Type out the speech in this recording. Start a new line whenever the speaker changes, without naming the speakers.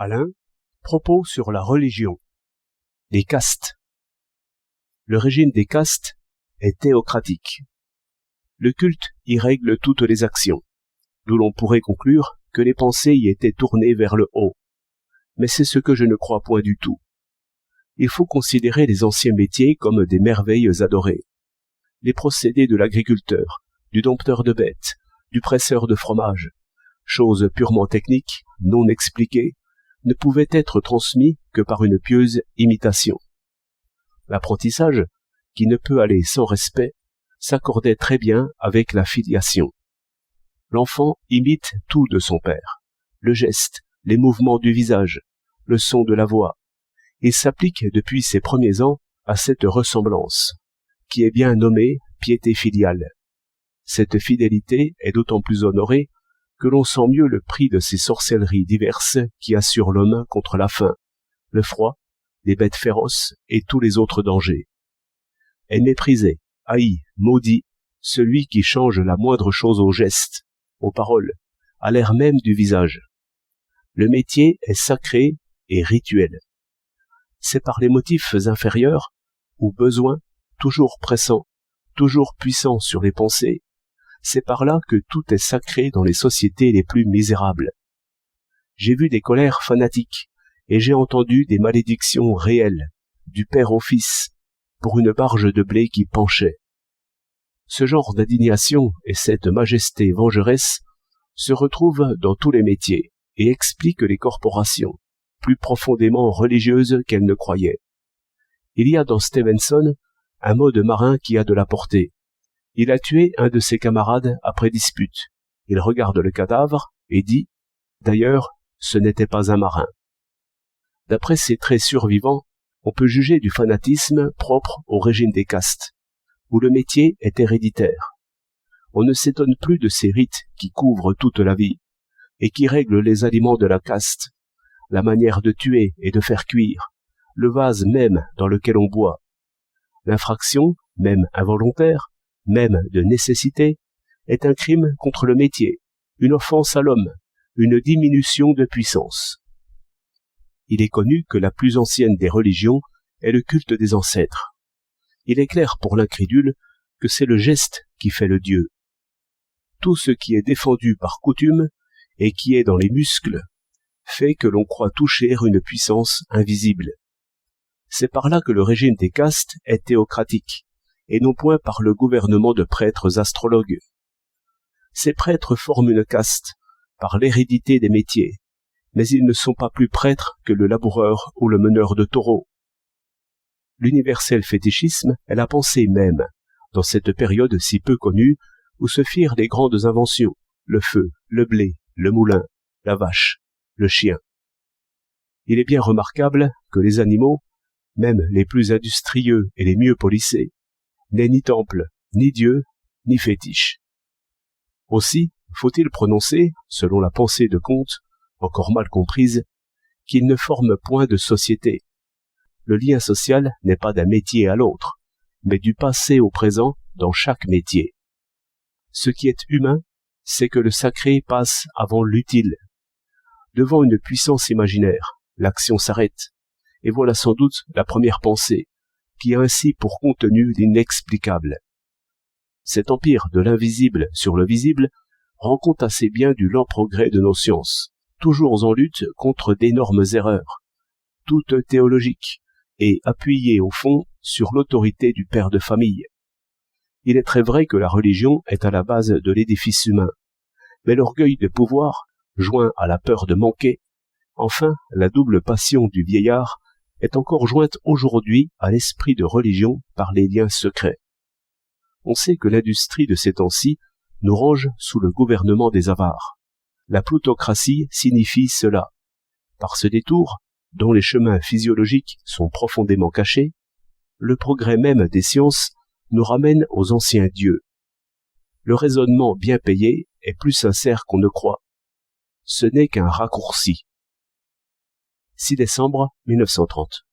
Alain, propos sur la religion. Les castes. Le régime des castes est théocratique. Le culte y règle toutes les actions, d'où l'on pourrait conclure que les pensées y étaient tournées vers le haut. Mais c'est ce que je ne crois point du tout. Il faut considérer les anciens métiers comme des merveilles adorées. Les procédés de l'agriculteur, du dompteur de bêtes, du presseur de fromage, choses purement techniques, non expliquées, ne pouvaient être transmis que par une pieuse imitation. L'apprentissage, qui ne peut aller sans respect, s'accordait très bien avec la filiation. L'enfant imite tout de son père, le geste, les mouvements du visage, le son de la voix. Il s'applique depuis ses premiers ans à cette ressemblance, qui est bien nommée piété filiale. Cette fidélité est d'autant plus honorée que l'on sent mieux le prix de ces sorcelleries diverses qui assurent l'homme contre la faim, le froid, les bêtes féroces et tous les autres dangers. Est méprisé, haï, maudit, celui qui change la moindre chose aux gestes, aux paroles, à l'air même du visage. Le métier est sacré et rituel. C'est par les motifs inférieurs, ou besoins, toujours pressants, toujours puissants sur les pensées, c'est par là que tout est sacré dans les sociétés les plus misérables. J'ai vu des colères fanatiques, et j'ai entendu des malédictions réelles, du père au fils, pour une barge de blé qui penchait. Ce genre d'indignation et cette majesté vengeresse se retrouvent dans tous les métiers et expliquent les corporations, plus profondément religieuses qu'elles ne croyaient. Il y a dans Stevenson un mot de marin qui a de la portée. Il a tué un de ses camarades après dispute. Il regarde le cadavre et dit « D'ailleurs, ce n'était pas un marin ». D'après ces traits survivants, on peut juger du fanatisme propre au régime des castes, où le métier est héréditaire. On ne s'étonne plus de ces rites qui couvrent toute la vie, et qui règlent les aliments de la caste, la manière de tuer et de faire cuire, le vase même dans lequel on boit. L'infraction, même involontaire, même de nécessité, est un crime contre le métier, une offense à l'homme, une diminution de puissance. Il est connu que la plus ancienne des religions est le culte des ancêtres. Il est clair pour l'incrédule que c'est le geste qui fait le Dieu. Tout ce qui est défendu par coutume et qui est dans les muscles fait que l'on croit toucher une puissance invisible. C'est par là que le régime des castes est théocratique, et non point par le gouvernement de prêtres astrologues. Ces prêtres forment une caste, par l'hérédité des métiers, mais ils ne sont pas plus prêtres que le laboureur ou le meneur de taureaux. L'universel fétichisme est la pensée même, dans cette période si peu connue, où se firent les grandes inventions, le feu, le blé, le moulin, la vache, le chien. Il est bien remarquable que les animaux, même les plus industrieux et les mieux polissés, n'aient ni temple, ni dieu, ni fétiche. Aussi, faut-il prononcer, selon la pensée de Comte, encore mal comprise, qu'ils ne forment point de société. Le lien social n'est pas d'un métier à l'autre, mais du passé au présent dans chaque métier. Ce qui est humain, c'est que le sacré passe avant l'utile. Devant une puissance imaginaire, l'action s'arrête, et voilà sans doute la première pensée, qui a ainsi pour contenu l'inexplicable. Cet empire de l'invisible sur le visible rend compte assez bien du lent progrès de nos sciences, toujours en lutte contre d'énormes erreurs, toutes théologiques, et appuyées au fond sur l'autorité du père de famille. Il est très vrai que la religion est à la base de l'édifice humain, mais l'orgueil de pouvoir, joint à la peur de manquer, enfin la double passion du vieillard, est encore jointe aujourd'hui à l'esprit de religion par les liens secrets. On sait que l'industrie de ces temps-ci nous range sous le gouvernement des avares. La plutocratie signifie cela. Par ce détour, dont les chemins physiologiques sont profondément cachés, le progrès même des sciences nous ramène aux anciens dieux. Le raisonnement bien payé est plus sincère qu'on ne croit. Ce n'est qu'un raccourci. 6 décembre 1930.